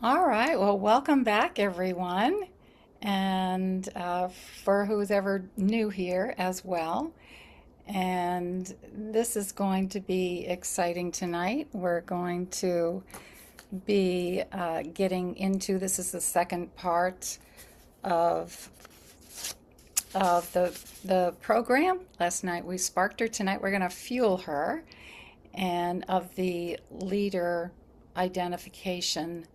All right, well, welcome back, everyone. And for who's ever new here as well. And this is going to be exciting tonight. We're going to be getting into this is the second part of the program. Last night we sparked her. Tonight we're going to fuel her and of the leader identification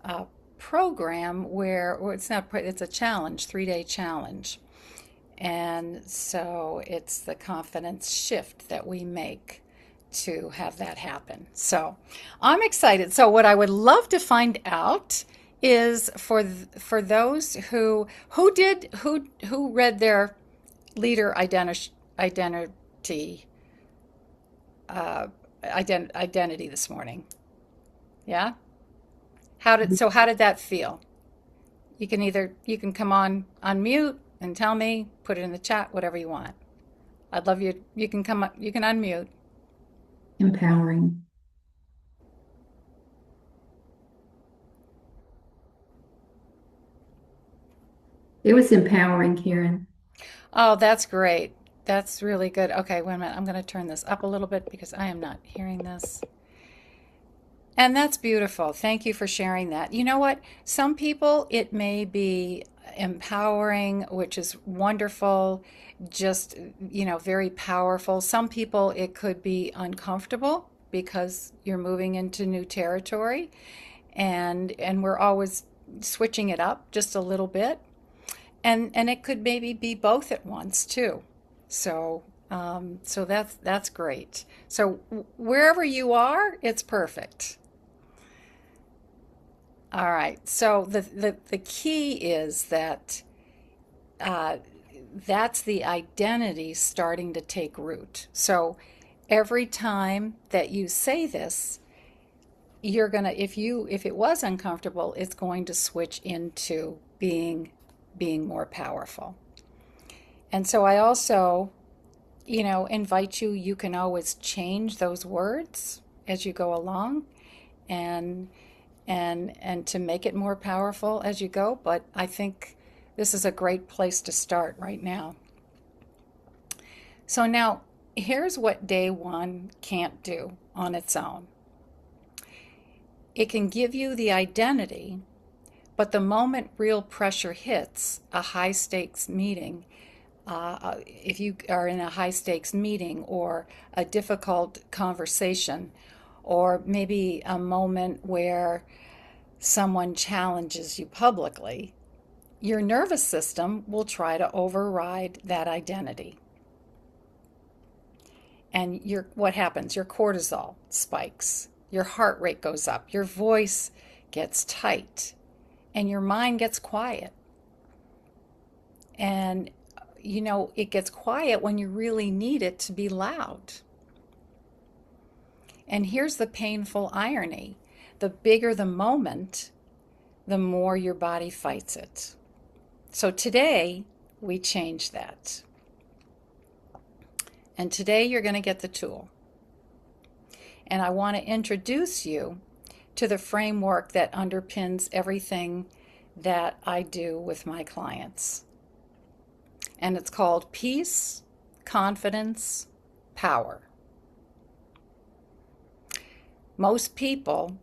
uh, program where or it's a challenge, 3-day challenge. And so it's the confidence shift that we make to have that happen. So I'm excited. So what I would love to find out is for those who read their leader identity uh, identity this morning. Yeah. How did that feel? You can come on unmute and tell me, put it in the chat, whatever you want. I'd love you. You can come up, you can unmute. Empowering. It was empowering, Karen. Oh, that's great. That's really good. Okay, wait a minute. I'm going to turn this up a little bit because I am not hearing this. And that's beautiful. Thank you for sharing that. You know what? Some people, it may be empowering, which is wonderful, just, very powerful. Some people, it could be uncomfortable because you're moving into new territory and we're always switching it up just a little bit. And it could maybe be both at once too. So that's great. So wherever you are, it's perfect. All right. So the key is that uh, that's the identity starting to take root. So every time that you say this, you're gonna if it was uncomfortable, it's going to switch into being more powerful. And so I also, invite you, you can always change those words as you go along and and to make it more powerful as you go. But I think this is a great place to start right now. So now here's what day one can't do on its own. It can give you the identity, but the moment real pressure hits a high stakes meeting, if you are in a high stakes meeting or a difficult conversation, or maybe a moment where someone challenges you publicly, your nervous system will try to override that identity. And what happens? Your cortisol spikes, your heart rate goes up, your voice gets tight, and your mind gets quiet. And it gets quiet when you really need it to be loud. And here's the painful irony: the bigger the moment, the more your body fights it. So today, we change that. And today, you're going to get the tool. And I want to introduce you to the framework that underpins everything that I do with my clients. And it's called Peace, Confidence, Power. Most people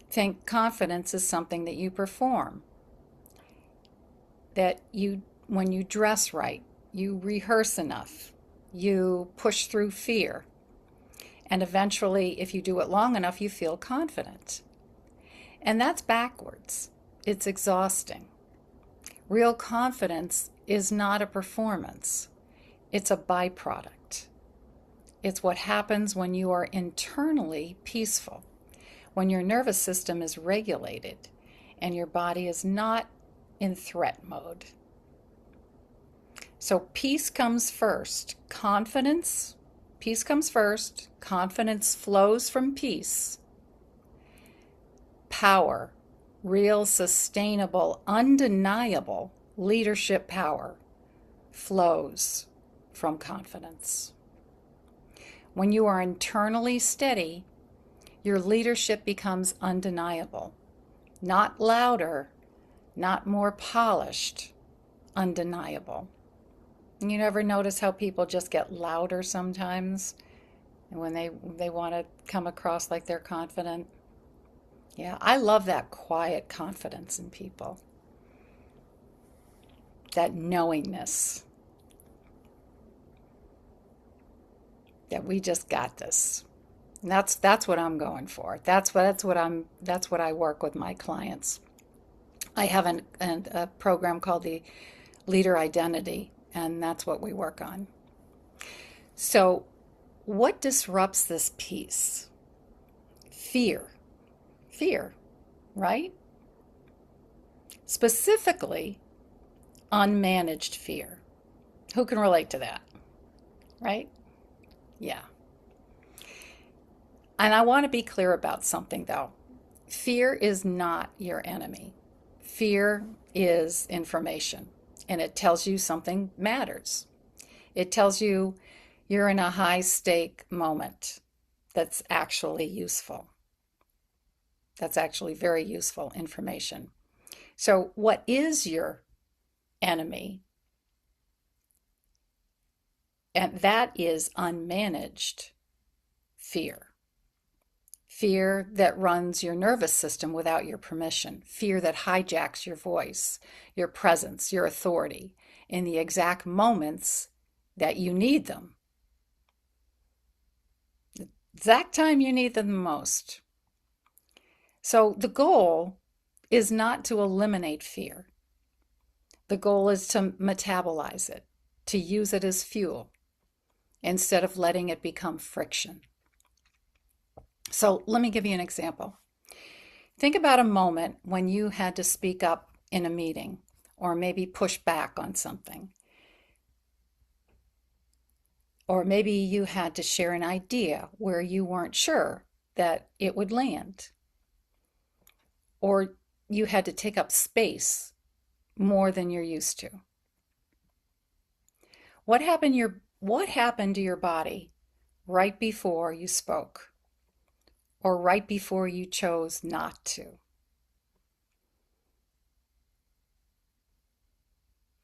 think confidence is something that you perform, that when you dress right, you rehearse enough, you push through fear, and eventually, if you do it long enough, you feel confident. And that's backwards. It's exhausting. Real confidence is not a performance, it's a byproduct. It's what happens when you are internally peaceful, when your nervous system is regulated and your body is not in threat mode. So peace comes first. Peace comes first. Confidence flows from peace. Power, real, sustainable, undeniable leadership power flows from confidence. When you are internally steady, your leadership becomes undeniable. not louder, not more polished, undeniable. You never notice how people just get louder sometimes when they want to come across like they're confident? Yeah, I love that quiet confidence in people, that knowingness that we just got this. And that's what I'm going for. That's what I work with my clients. I have a program called the Leader Identity, and that's what we work on. So, what disrupts this peace? Fear. Fear, right? Specifically, unmanaged fear. Who can relate to that, right? Yeah. And I want to be clear about something though. Fear is not your enemy. Fear is information, and it tells you something matters. It tells you you're in a high stake moment that's actually useful. That's actually very useful information. So, what is your enemy? And that is unmanaged fear. Fear that runs your nervous system without your permission. Fear that hijacks your voice, your presence, your authority in the exact moments that you need them. The exact time you need them the most. So the goal is not to eliminate fear. The goal is to metabolize it, to use it as fuel instead of letting it become friction. So let me give you an example. Think about a moment when you had to speak up in a meeting or maybe push back on something. Or maybe you had to share an idea where you weren't sure that it would land. Or you had to take up space more than you're used to. What happened to your body right before you spoke or right before you chose not to?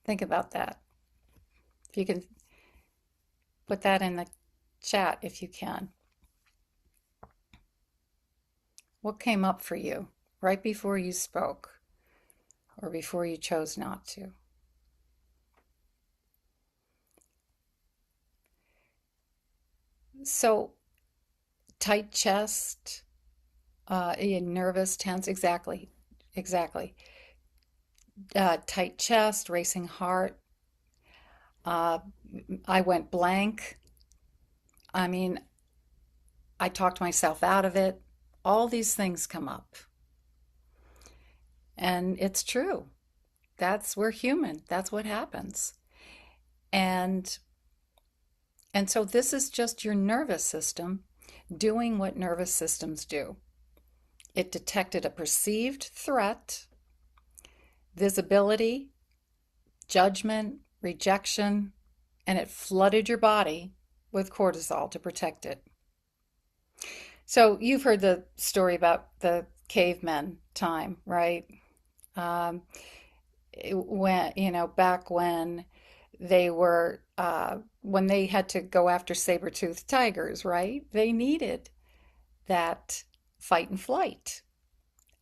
Think about that. If you can put that in the chat if you can. What came up for you right before you spoke or before you chose not to? So, tight chest, nervous, tense, exactly, exactly. Tight chest, racing heart. Uh, I went blank. I mean, I talked myself out of it. All these things come up. And it's true. We're human. That's what happens. And so this is just your nervous system doing what nervous systems do. It detected a perceived threat, visibility, judgment, rejection, and it flooded your body with cortisol to protect it. So you've heard the story about the cavemen time, right? Um, back when they had to go after saber-toothed tigers, right? They needed that fight and flight.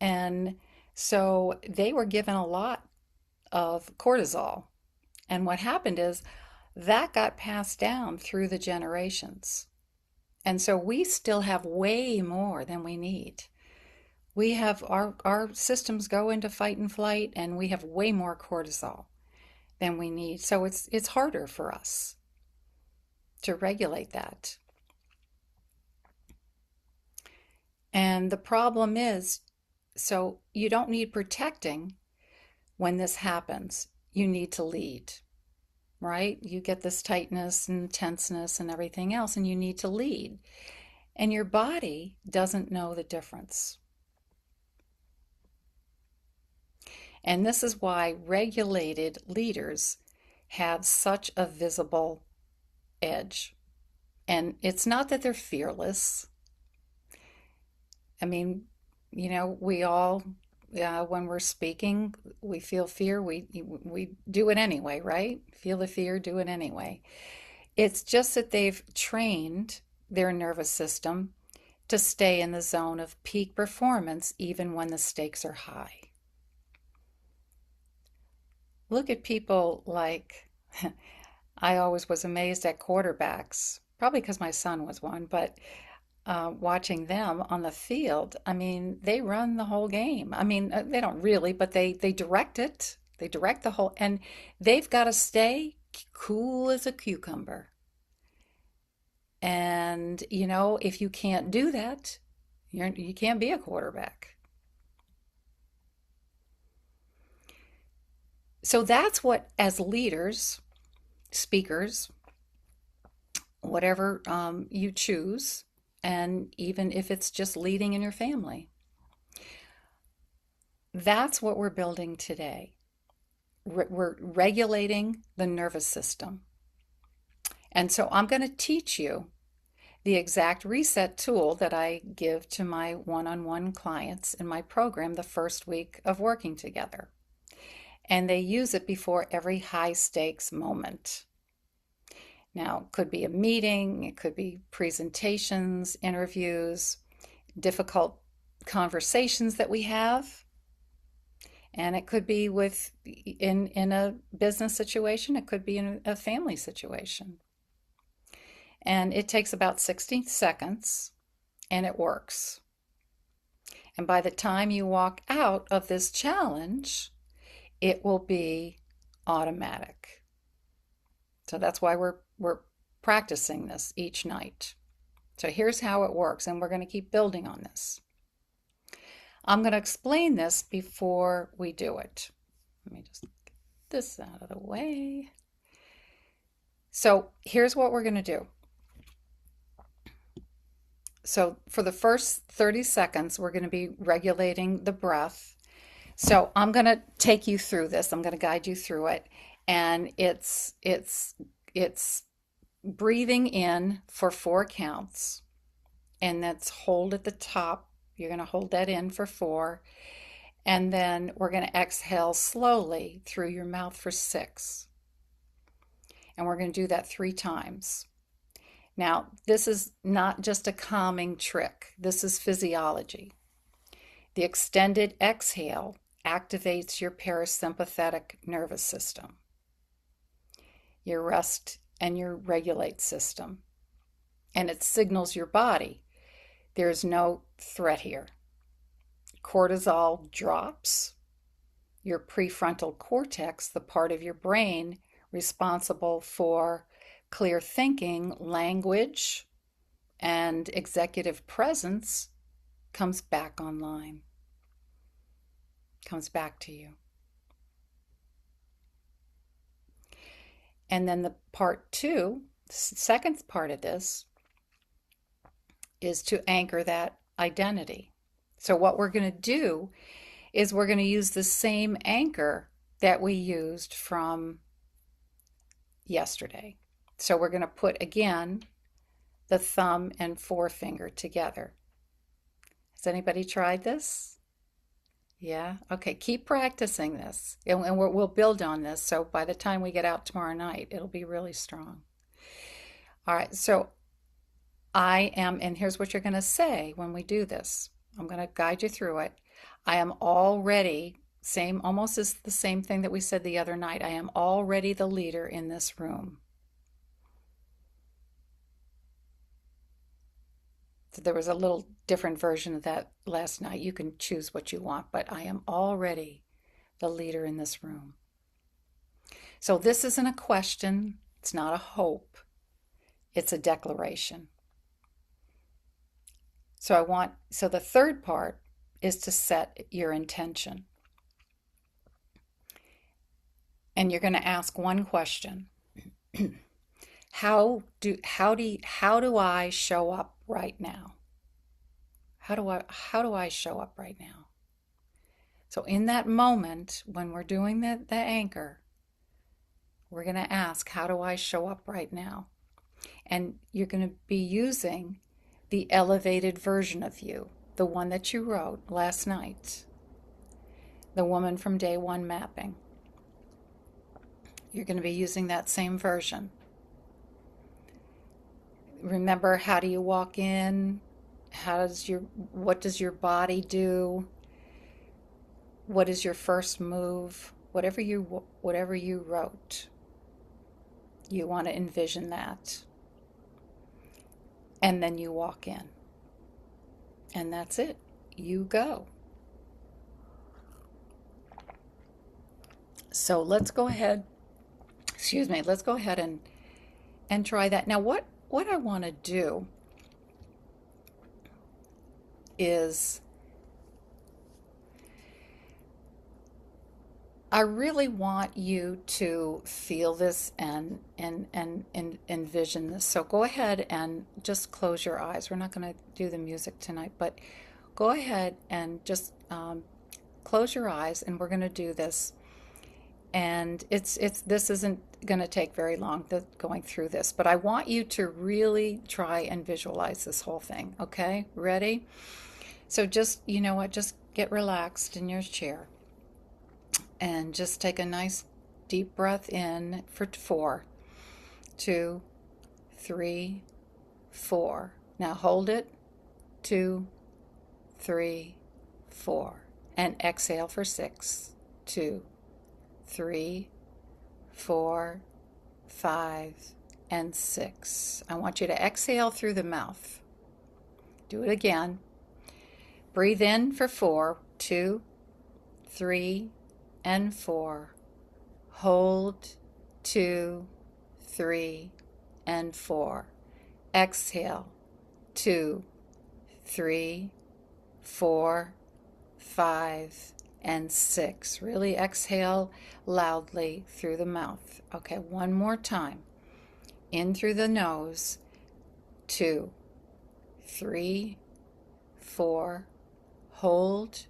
And so they were given a lot of cortisol. And what happened is that got passed down through the generations. And so we still have way more than we need. We have our systems go into fight and flight, and we have way more cortisol than we need. So it's harder for us to regulate that. And the problem is, so you don't need protecting when this happens. You need to lead, right? You get this tightness and tenseness and everything else, and you need to lead. And your body doesn't know the difference. And this is why regulated leaders have such a visible edge. And it's not that they're fearless. I mean, we all when we're speaking, we feel fear, we do it anyway, right? Feel the fear, do it anyway. It's just that they've trained their nervous system to stay in the zone of peak performance even when the stakes are high. Look at people like, I always was amazed at quarterbacks, probably because my son was one, but watching them on the field, I mean, they run the whole game. I mean, they don't really, but they direct it. They direct the whole, and they've got to stay cool as a cucumber. And if you can't do that, you can't be a quarterback. So that's what, as leaders, speakers, whatever you choose, and even if it's just leading in your family, that's what we're building today. We're regulating the nervous system. And so I'm going to teach you the exact reset tool that I give to my one-on-one clients in my program the first week of working together. And they use it before every high stakes moment. Now, it could be a meeting, it could be presentations, interviews, difficult conversations that we have. And it could be in a business situation, it could be in a family situation. And it takes about 60 seconds and it works. And by the time you walk out of this challenge, it will be automatic. So that's why we're practicing this each night. So here's how it works, and we're going to keep building on this. I'm going to explain this before we do it. Let me just get this out of the way. So here's what we're going to do. So for the first 30 seconds, we're going to be regulating the breath. So I'm going to take you through this. I'm going to guide you through it. And it's breathing in for 4 counts. And that's hold at the top. You're going to hold that in for 4. And then we're going to exhale slowly through your mouth for 6. And we're going to do that 3 times. Now, this is not just a calming trick. This is physiology. The extended exhale activates your parasympathetic nervous system, your rest and your regulate system, and it signals your body there's no threat here. Cortisol drops. Your prefrontal cortex, the part of your brain responsible for clear thinking, language, and executive presence, comes back online, comes back to you. And then the part 2, the second part of this, is to anchor that identity. So what we're going to do is we're going to use the same anchor that we used from yesterday. So we're going to put, again, the thumb and forefinger together. Has anybody tried this? Yeah? Okay, keep practicing this. And we'll build on this. So by the time we get out tomorrow night, it'll be really strong. All right, so and here's what you're going to say when we do this. I'm going to guide you through it. I am already, almost as the same thing that we said the other night. I am already the leader in this room. So there was a little different version of that last night. You can choose what you want, but I am already the leader in this room. So this isn't a question. It's not a hope. It's a declaration. So the third part is to set your intention. And you're going to ask one question. How do I show up right now? How do I show up right now? So in that moment when we're doing the anchor, we're going to ask, how do I show up right now? And you're going to be using the elevated version of you, the one that you wrote last night. the woman from day one mapping. You're going to be using that same version. Remember, how do you walk in? What does your body do? What is your first move? Whatever you wrote, you want to envision that. And then you walk in. And that's it. You go. So let's go ahead, excuse me, let's go ahead and try that. Now what I want to do is I really want you to feel this and envision this. So go ahead and just close your eyes. We're not going to do the music tonight, but go ahead and just close your eyes, and we're going to do this. And this isn't going to take very long going through this, but I want you to really try and visualize this whole thing. Okay, ready? So just, you know what, just get relaxed in your chair and just take a nice deep breath in for 4, 2, 3, 4. Now hold it, 2, 3, 4, and exhale for 6, 2, 3, 4, 5, and 6. I want you to exhale through the mouth. Do it again. Breathe in for 4, 2, 3, and 4. Hold, 2, 3, and 4. Exhale, 2, 3, 4, 5, and 6. Really exhale loudly through the mouth. Okay, one more time. In through the nose, 2, 3, 4. Hold,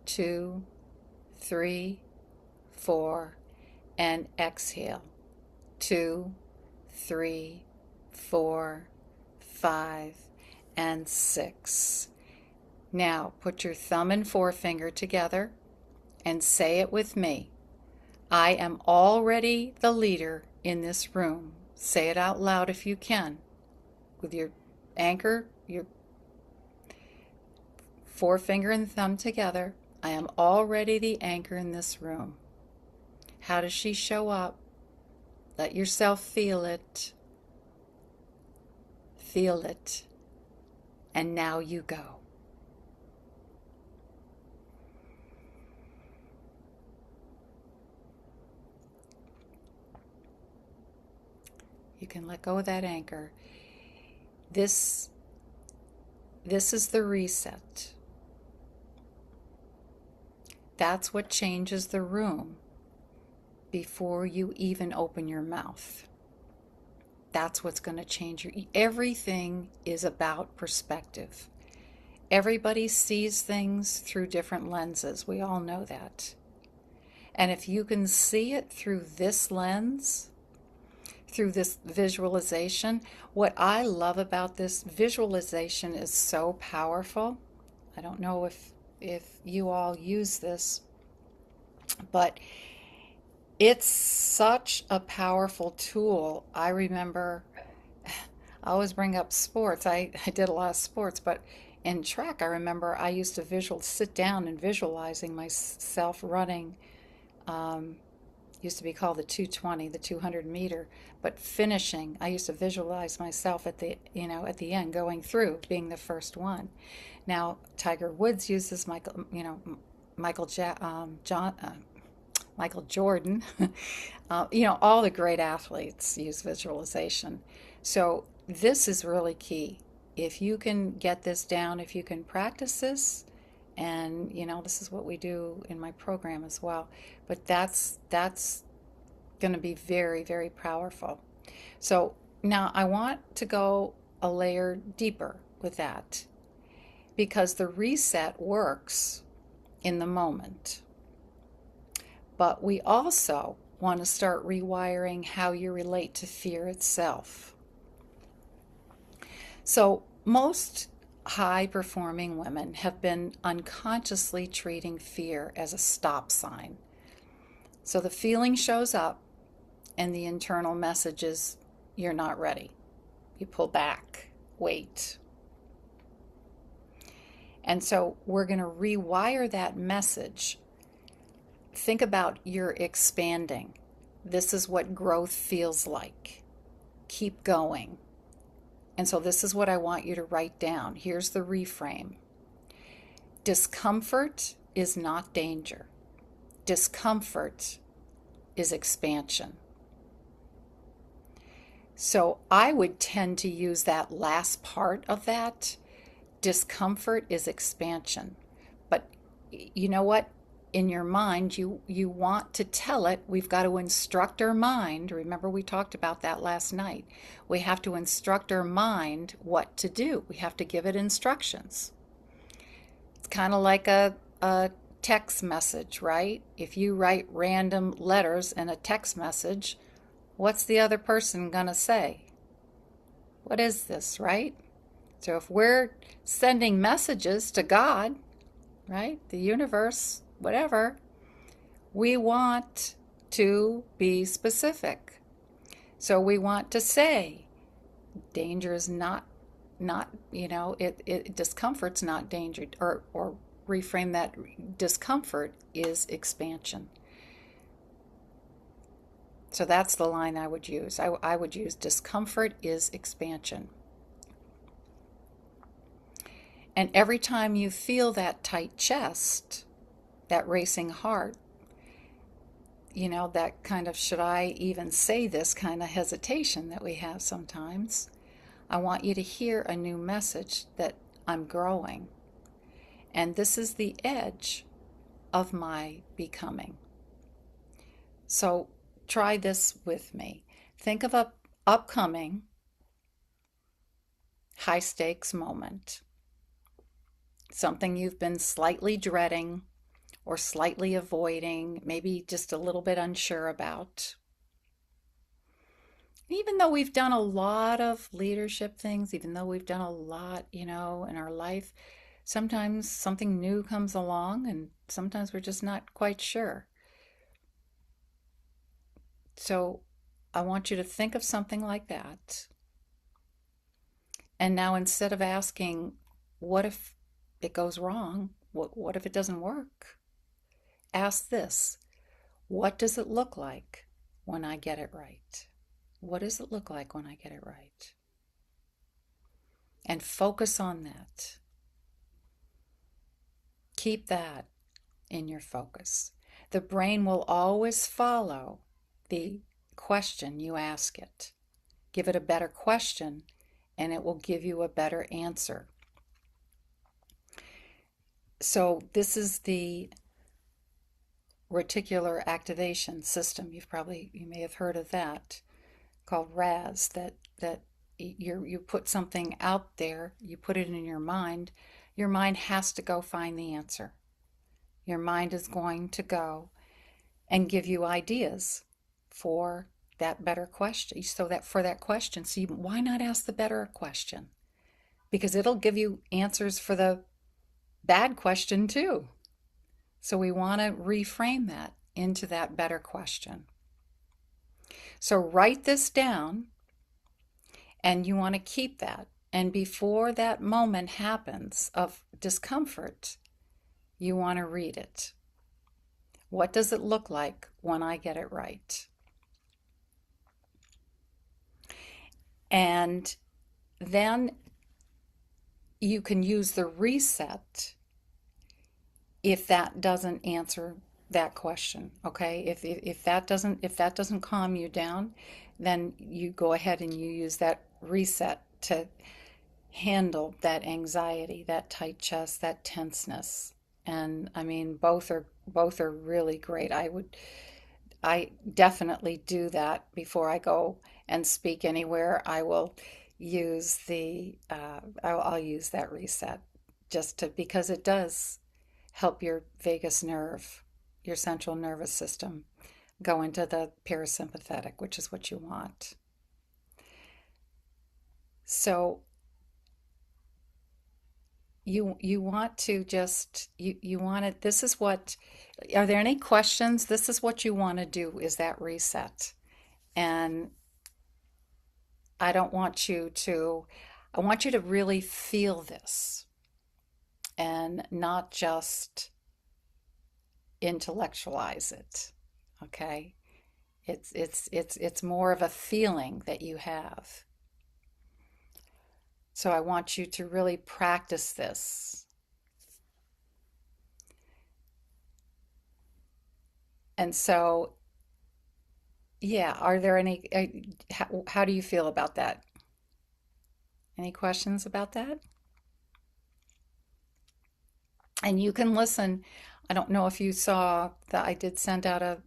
2, 3, 4, and exhale, 2, 3, 4, 5, and 6. Now put your thumb and forefinger together and say it with me. I am already the leader in this room. Say it out loud if you can. With your anchor, your forefinger and thumb together. I am already the anchor in this room. How does she show up? Let yourself feel it. Feel it. And now you go. You can let go of that anchor. This is the reset. That's what changes the room before you even open your mouth. That's what's going to change everything is about perspective. Everybody sees things through different lenses. We all know that. And if you can see it through this lens, through this visualization, what I love about this visualization is so powerful. I don't know if you all use this, but it's such a powerful tool. I remember, I always bring up sports. I did a lot of sports, but in track, I remember I used to sit down and visualizing myself running. Used to be called the 220, the 200 meter, but finishing, I used to visualize myself at the end, going through, being the first one. Now, Tiger Woods uses Michael Jordan, all the great athletes use visualization. So this is really key. If you can get this down, if you can practice this, and this is what we do in my program as well, but that's going to be very, very powerful. So now I want to go a layer deeper with that, because the reset works in the moment, but we also want to start rewiring how you relate to fear itself. So most high performing women have been unconsciously treating fear as a stop sign. So the feeling shows up, and the internal message is, you're not ready. You pull back, wait. And so we're going to rewire that message. Think about you're expanding. This is what growth feels like. Keep going. And so this is what I want you to write down. Here's the reframe. Discomfort is not danger. Discomfort is expansion. So I would tend to use that last part of that. Discomfort is expansion. But you know what? In your mind, you want to tell it. We've got to instruct our mind. Remember, we talked about that last night. We have to instruct our mind what to do. We have to give it instructions. It's kind of like a text message, right? If you write random letters in a text message, what's the other person going to say? What is this, right? So if we're sending messages to God, right, the universe, whatever, we want to be specific. So we want to say, danger is not discomfort's not danger, or reframe that, discomfort is expansion. So that's the line I would use. I would use discomfort is expansion. And every time you feel that tight chest, that racing heart, that kind of should I even say this kind of hesitation that we have sometimes, I want you to hear a new message that I'm growing. And this is the edge of my becoming. So try this with me. Think of a upcoming high stakes moment, something you've been slightly dreading or slightly avoiding, maybe just a little bit unsure about. Even though we've done a lot of leadership things, even though we've done a lot, in our life, sometimes something new comes along and sometimes we're just not quite sure. So I want you to think of something like that. And now instead of asking, what if it goes wrong? What if it doesn't work? Ask this. What does it look like when I get it right? What does it look like when I get it right? And focus on that. Keep that in your focus. The brain will always follow the question you ask it. Give it a better question, and it will give you a better answer. So this is the reticular activation system. You may have heard of that, called RAS. That you put something out there, you put it in your mind. Your mind has to go find the answer. Your mind is going to go and give you ideas for that better question. So that for that question, why not ask the better question? Because it'll give you answers for the bad question too. So we want to reframe that into that better question. So write this down, and you want to keep that. And before that moment happens of discomfort, you want to read it. What does it look like when I get it right? And then you can use the reset if that doesn't answer that question. Okay, if that doesn't calm you down, then you go ahead and you use that reset to handle that anxiety, that tight chest, that tenseness. And I mean, both are really great. I definitely do that before I go and speak anywhere. I will use I'll use that reset, because it does help your vagus nerve, your central nervous system, go into the parasympathetic, which is what you want. So you want to just you want it. This is what, are there any questions? This is what you want to do, is that reset. And I don't want you to, I want you to really feel this and not just intellectualize it. Okay? It's more of a feeling that you have. So I want you to really practice this. And so, yeah, are there any, how do you feel about that? Any questions about that? And you can listen. I don't know if you saw that I did send out a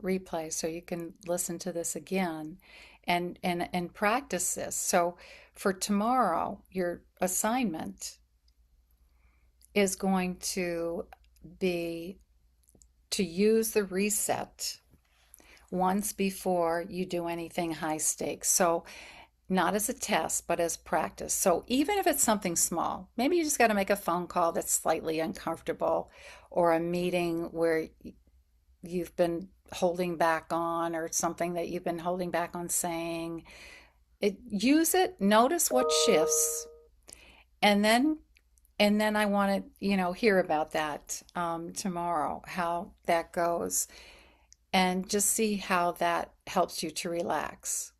replay, so you can listen to this again and practice this. So for tomorrow, your assignment is going to be to use the reset once before you do anything high stakes. So not as a test, but as practice. So even if it's something small, maybe you just got to make a phone call that's slightly uncomfortable, or a meeting where you've been holding back on, or something that you've been holding back on saying. Use it, notice what shifts, and then I want to, hear about that tomorrow, how that goes, and just see how that helps you to relax.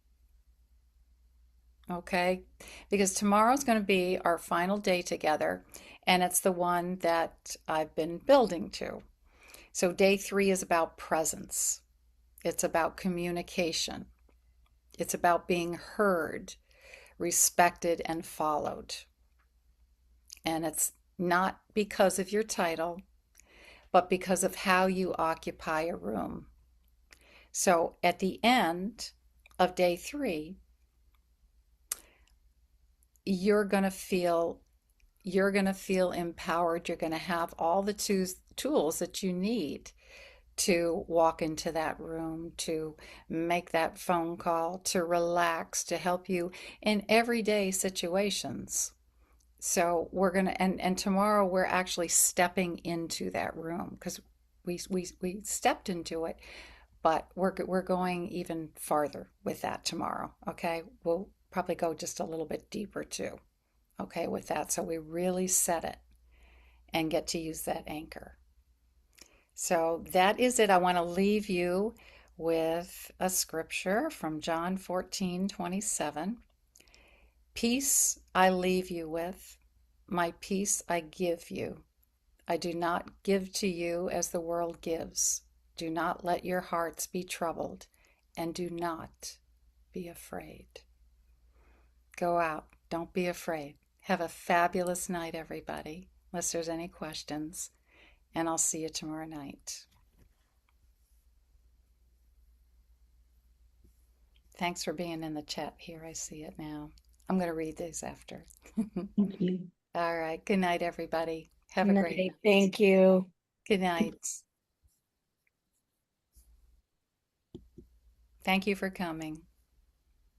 Okay? Because tomorrow's going to be our final day together, and it's the one that I've been building to. So, day 3 is about presence, it's about communication, it's about being heard, respected, and followed. And it's not because of your title, but because of how you occupy a room. So, at the end of day 3, you're going to feel you're going to feel empowered. You're going to have all the tools that you need to walk into that room, to make that phone call, to relax, to help you in everyday situations. So we're going to, and tomorrow we're actually stepping into that room, because we stepped into it, but we're going even farther with that tomorrow. Okay. We'll probably go just a little bit deeper too. Okay, with that. So we really set it and get to use that anchor. So that is it. I want to leave you with a scripture from John 14:27. Peace I leave you with, my peace I give you. I do not give to you as the world gives. Do not let your hearts be troubled, and do not be afraid. Go out. Don't be afraid. Have a fabulous night, everybody, unless there's any questions, and I'll see you tomorrow night. Thanks for being in the chat here. I see it now. I'm going to read these after. Thank you. All right. Good night, everybody. Have a great Night. night. Thank you. Good night. Thank you for coming.